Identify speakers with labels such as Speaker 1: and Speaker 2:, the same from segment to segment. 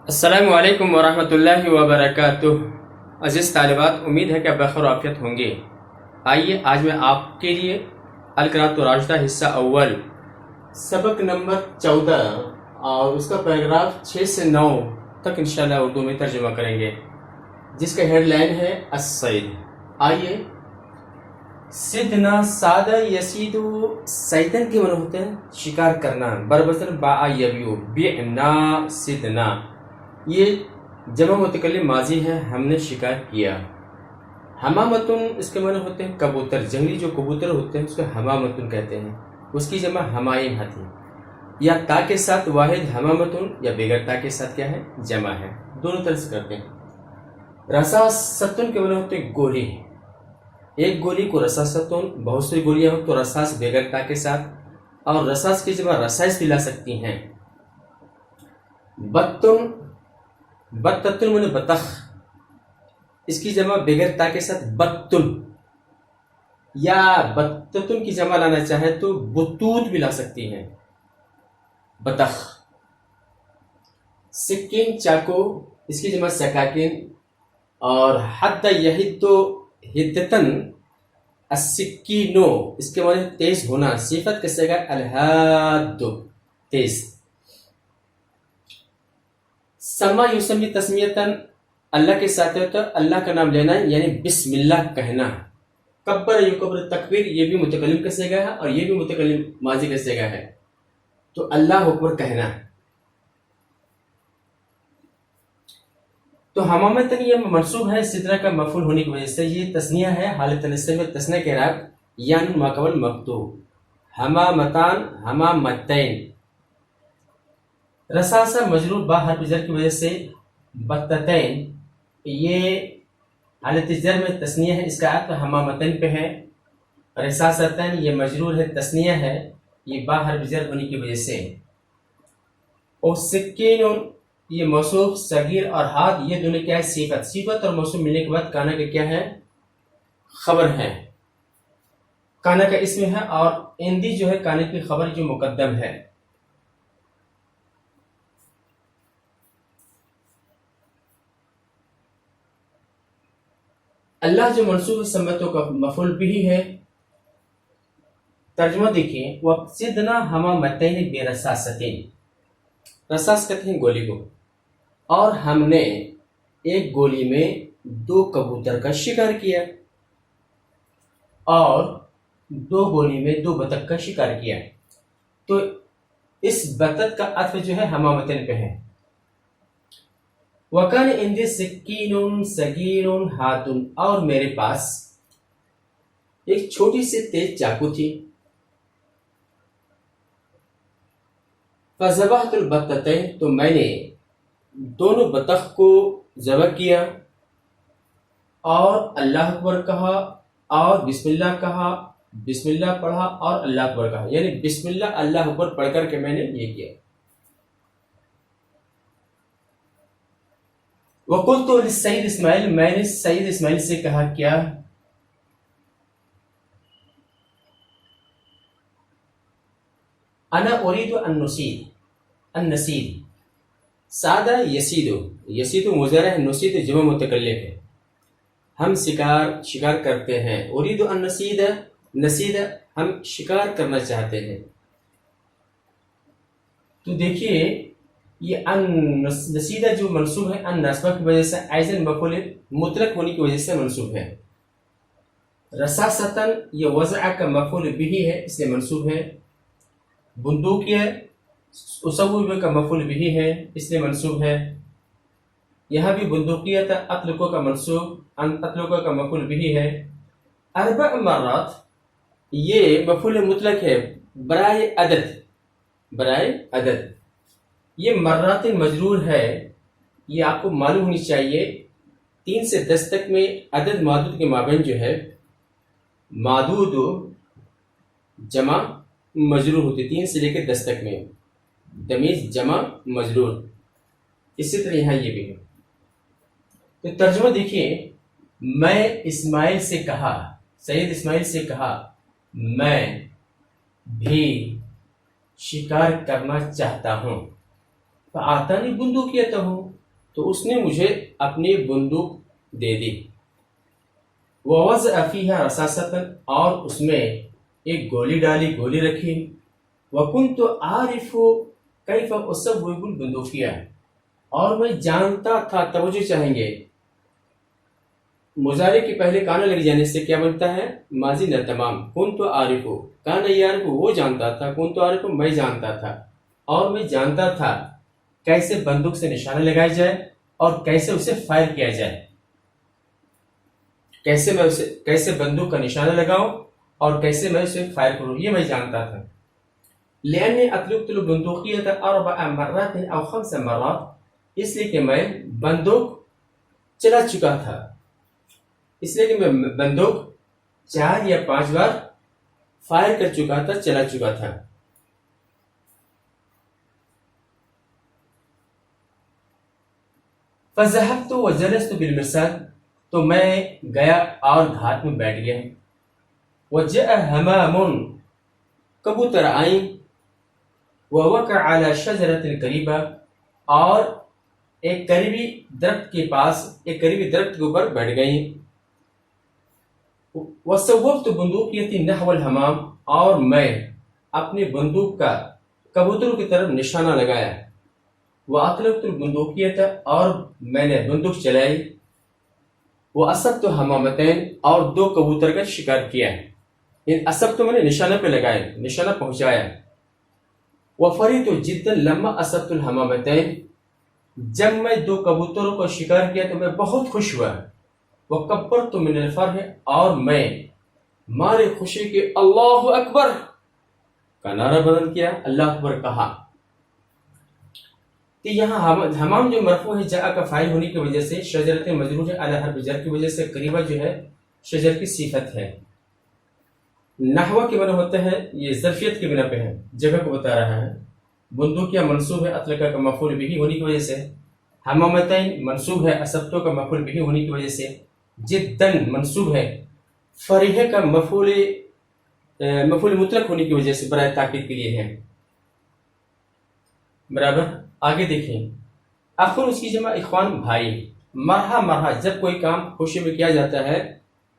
Speaker 1: السلام علیکم ورحمۃ اللہ وبرکاتہ۔ عزیز طالبات، امید ہے کہ آپ بخیر و عافیت ہوں گے۔ آئیے آج میں آپ کے لیے القراۃ الراشدہ حصہ اول سبق نمبر 14 اور اس کا پیراگراف 6 سے 9 تک انشاءاللہ اردو میں ترجمہ کریں گے، جس کا ہیڈ لائن ہے الصید۔ آئیے، سیدنا سادہ یسید سیدن کے معنی ہوتے ہیں شکار کرنا، بربسن با یبیو بیعنا سیدنا، یہ جمع متکلم ماضی ہے، ہم نے شکار کیا۔ حمامتن اس کے معنی ہوتے ہیں کبوتر، جنگلی جو کبوتر ہوتے ہیں اس کو حمامتن کہتے ہیں، اس کی جمع حمائم آتی ہے، یا تا کے ساتھ واحد حمامتن یا بغیر تا کے ساتھ کیا ہے جمع ہے، دونوں طرح سے کرتے ہیں۔ رصاصتن کے معنی ہوتے ہیں گولی، ایک گولی کو رصاصتن، بہت سی گولیاں ہو تو رصاص بغیر تا کے ساتھ، اور رصاص کی جمع رصائص بھی لا سکتی ہیں۔ بتن، بتتن من بطخ، اس کی جمع بغیر تا کے ساتھ بتن، یا بتتن کی جمع لانا چاہے تو بطوط بھی لا سکتی ہیں، بطخ۔ سکین چاقو، اس کی جمع سکاکین، اور حد یحد حدتن السکینو، اس کے معنی تیز ہونا، صفت کا صیغہ الحاد تیز۔ سما یسمی تسمیتن، اللہ کے ساتھ ہوتا ہے اللہ کا نام لینا یعنی بسم اللہ کہنا۔ کبر یکبر تکبیر، یہ بھی متکلم کا صیغہ ہے اور یہ بھی متکلم ماضی کا صیغہ ہے، تو اللہ اکبر کہنا۔ تو حمامتن یہ منصوب ہے سدرہ کا مفعول ہونے کی وجہ سے، یہ تثنیہ ہے، حالت نصب میں تثنیہ کے اعراب یان ما قبل مفتوح، حمامتان حمامتین۔ رصاصہ مجرور با حرف جر کی وجہ سے، بتتین یہ حالت جر میں تثنیہ ہے، اس کا عطف حمامتین پہ ہے۔ رصاصتین یہ مجرور ہے، تثنیہ ہے، یہ با حرف جر ہونے کی وجہ سے۔ اور سکین یہ موصوف، صغیر اور حاد یہ دونوں کیا ہے صفت، صفت اور موصوف ملنے کے بعد کانا کا کیا ہے خبر ہے، کانا کا اسم ہے، اور اندی جو ہے کانے کی خبر جو مقدم ہے۔ اللہ جو منصوب سمتوں کا مفعول بھی ہے۔ ترجمہ دیکھیں، وَقْصِدْنَا حَمَامَتَيْنِ بِرَصَاصَتِينَ، رصاص کہتے ہیں گولی کو، اور ہم نے ایک گولی میں 2 کبوتر کا شکار کیا، اور 2 گولی میں 2 بطخ کا شکار کیا، تو اس بطخ کا عطف جو ہے حمامتین پہ ہے۔ وَكَانَ عِنْدِي سِكِّينٌ صَغِيرٌ حَادٌ، اور میرے پاس ایک چھوٹی سی تیز چاقو تھی۔ فَذَبَحْتُ الْبَتَّتَيْنِ، تو میں نے دونوں بطخ کو ذبح کیا، اور اللہ اکبر کہا، اور بسم اللہ کہا، بسم اللہ پڑھا اور اللہ اکبر کہا، یعنی بسم اللہ اللہ اکبر پڑھ کر کے میں نے یہ کیا۔ وَقُلْتُ لِلسَّيِّدِ اسماعیل، میں نے سید اسماعیل سے کہا کیا، انا اريد النسید، سادہ یسید مضارع ہے، نسید جمع متکلم ہے، ہم شکار کرتے ہیں، اريد النسید ہم شکار کرنا چاہتے ہیں۔ تو دیکھیے یہ نسیدہ جو منصوب ہے ان نصبہ کی وجہ سے، ایزن مفعول مطلق ہونے کی وجہ سے منصوب ہے۔ رصاصتن یہ وضع کا مفعول بھی ہے، اس لیے منصوب ہے۔ بندوقیہ اسوب کا مفعول بھی ہے، اس لیے منصوب ہے۔ یہاں بھی بندوقیت اطلقو کا منصوب، ان اطلقو کا مفعول بھی ہے۔ 4 مرات یہ مفعول مطلق ہے برائے عدد، یہ مرات مجرور ہے، یہ آپ کو معلوم ہونی چاہیے۔ 3 سے 10 تک میں عدد معدود کے مابین جو ہے معدود جمع مجرور ہوتی، 3 سے لے کے 10 تک میں تمیز جمع مجرور، اسی طرح یہاں یہ بھی ہے۔ تو ترجمہ دیکھیے، میں اسماعیل سے کہا، سید اسماعیل سے کہا، میں بھی شکار کرنا چاہتا ہوں۔ فآتانی بندقیتہ، تو اس نے مجھے اپنی بندوق دے دی. ووضع فیہا رصاصۃ، اور اس میں ایک گولی ڈالی، گولی رکھی. وکنت عارف کیف اصوب البندقیہ، اور میں جانتا تھا. توجہ چاہیں گے، مضارع کے پہلے کانا لگ جانے سے کیا بنتا ہے؟ ماضی نہ تمام. کنت عارف، کانا یعرف وہ جانتا تھا، کنت عارف میں جانتا تھا، اور میں جانتا تھا کیسے بندوق سے نشانہ لگایا جائے اور کیسے اسے فائر کیا جائے. کیسے بندوق کا نشانہ لگاؤں اور کیسے میں اسے فائر کروں، یہ میں جانتا تھا. لأني أطلقت البندقية 4 مرات أو 5 مرات، اس لیے کہ میں بندوق چلا چکا تھا، اس لیے کہ میں بندوق 4 یا 5 بار فائر کر چکا تھا، چلا چکا تھا. فذهبت وجلست بالمرصاد، تو میں گیا اور گھاٹ میں بیٹھ گیا. وجاء همام، کبوتر آئیں. ووقع على شجرة قریبہ، اور ایک قریبی درخت کے پاس، ایک قریبی درخت کے اوپر بیٹھ گئیں. وصوبت بندقیتی نحو الحمام، اور میں اپنی بندوق کا کبوتروں کی طرف نشانہ لگایا. واطلقت البندقیۃ، اور میں نے بندوق چلائی. واصبت حمامتین، اور 2 کبوتر کا شکار کیا. اصبت میں نے نشانہ پہ لگایا، نشانہ پہنچایا. وفریت جدا لما اصبت الحمامتین، جب میں 2 کبوتروں کو شکار کیا تو میں بہت خوش ہوا. وکبرت من الفرح، اور میں مارے خوشی کے اللہ اکبر کا نعرہ بلند کیا، اللہ اکبر کہا. تو یہاں حمام جو مرفوع ہے جاء کا فاعل ہونے کی وجہ سے، شجرت مجرور علی حرف جر کی وجہ سے، قریبہ جو ہے شجر کی صفت ہے. نحوہ کے بنا ہوتا ہے، یہ ظرفیت کے بنا پہ ہے، جگہ کو بتا رہا ہے. بندقیہ منصوب ہے اطلقہ کا مفعول به ہونے کی وجہ سے. حمامتین منصوب ہے اصبتو کا مفعول به ہونے کی وجہ سے. جدا منصوب ہے فریح کا مفعول مطلق ہونے کی وجہ سے، برائے تاکید کے لیے ہے. برابر. آگے دیکھیں، اخن اس کی جمع اخوان بھائی. مرحا مرحا، جب کوئی کام خوشی میں کیا جاتا ہے،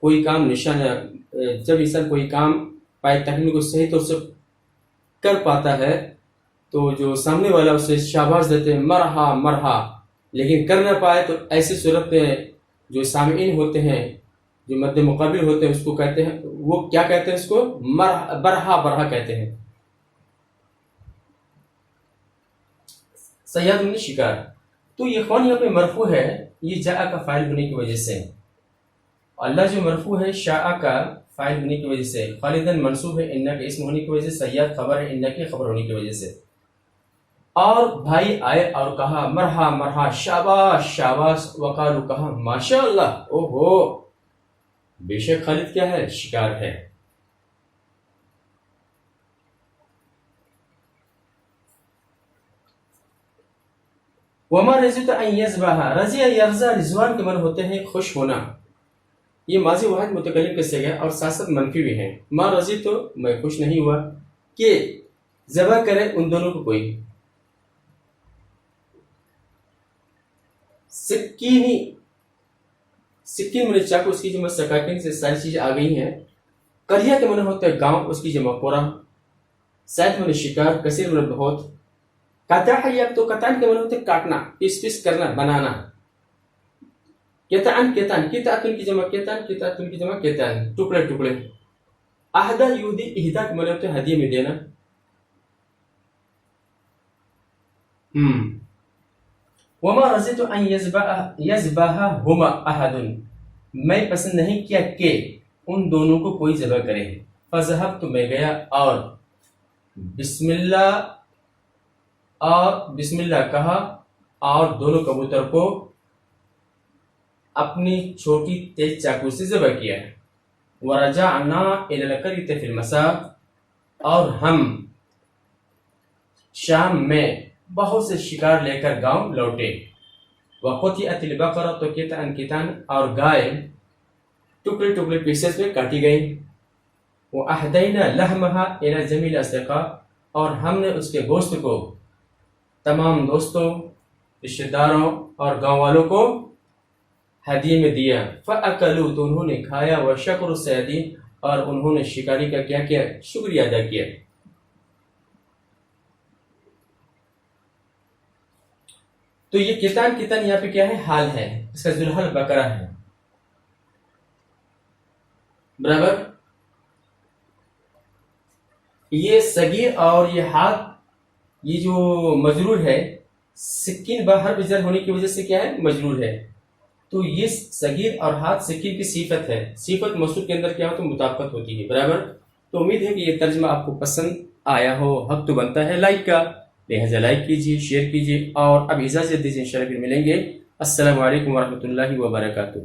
Speaker 1: کوئی کام نشانہ، جب انسان کوئی کام پائے تکمیل کو صحیح طور سے کر پاتا ہے تو جو سامنے والا اسے شاباش دیتے ہیں، مرحا مرحا. لیکن کر نہ پائے تو ایسی صورت میں جو سامعین ہوتے ہیں، جو مد مقابل ہوتے ہیں، اس کو کہتے ہیں، وہ کیا کہتے ہیں؟ اس کو برہا برہا کہتے ہیں. صیاد نے شکار. تو یہ خون یہاں پہ مرفوع ہے، یہ جاء کا فاعل ہونے کی وجہ سے. اللہ جو مرفوع ہے شاء کا فاعل ہونے کی وجہ سے. خالدن منصوب ہے انہ کے اسم ہونے کی وجہ سے. سیاد خبر ہے انہ کے خبر ہونے کی وجہ سے. اور بھائی آئے اور کہا مرحا مرحا، شاباش شاباش. وقالو، کہا ماشاء اللہ، او ہو بے شک خالد کیا ہے؟ شکار ہے. وما رضیت ان یذبح، رضی یرضا رضوان کے معنی ہوتے ہیں خوش ہونا. یہ ماضی واحد متکلم کے صیغہ اور ساتھ ساتھ منفی بھی ہیں. ما رضی تو میں خوش نہیں ہوا کہ ذبح کرے ان دونوں کو کوئی. سکینی، سکین میں چاقو، اس کی جمع سکاکین سے ساری چیزیں آ گئی ہیں. قریہ کے معنی ہوتا ہے گاؤں، اس کی جمع قرى. سید میں شکار، کثیر میں بہت. قطع یک، تو قطعن کے معنی ہوتے ہیں کاٹنا، پیس پیس کرنا، بنانا. قطعن قطعن، قطعتن کی جمع قطعن، قطعتن کی جمع قطعن، ٹکڑے ٹکڑے. اہدا یہودی، اہدا کے معنی ہوتے ہیں ہدیے میں دینا. وما رضیت ان یذبحہما احد، میں پسند نہیں کیا کہ ان دونوں کو کوئی ذبح کرے. فذهبت، تو میں گیا اور بسم اللہ کہا اور دونوں کبوتر کو اپنی چھوٹی تیز چاقو سے ذبح کیا. ورجعنا الى القرية في المساء، اور ہم شام میں بہت سے شکار لے کر گاؤں لوٹے. وقطعت البقرة، تو قطعن قطعن، اور گائے ٹکڑے ٹکڑے پیسز میں کاٹی گئی. وأهدينا لحمها إلى جميع الأصدقاء، اور ہم نے اس کے گوشت کو تمام دوستوں، رشتہ داروں اور گاؤں والوں کو ہدیے میں دیا. فَأَكَلُوا تو انہوں نے کھایا. وَشَكَرُوا الصَّيَادِينَ اور انہوں نے شکاری کا کیا کیا؟ شکریہ ادا کیا. تو یہ کتان یہاں پہ کیا ہے؟ حال ہے. اس کا ذوالحال بقرہ ہے. برابر. یہ صغیر اور یہ ہاتھ، یہ جو مجرور ہے، سکین باہر بجر ہونے کی وجہ سے کیا ہے؟ مجرور ہے. تو یہ صغیر اور ہاتھ سکین کی صفت ہے. صفت موصوف کے اندر کیا ہوتا ہے؟ مطابقت ہوتی ہے. برابر. تو امید ہے کہ یہ ترجمہ آپ کو پسند آیا ہو. حق تو بنتا ہے لائک کا، لہذا لائک کیجیے، شیئر کیجیے. اور اب اجازت دیجیے، انشاءاللہ پھر ملیں گے. السلام علیکم ورحمۃ اللہ وبرکاتہ.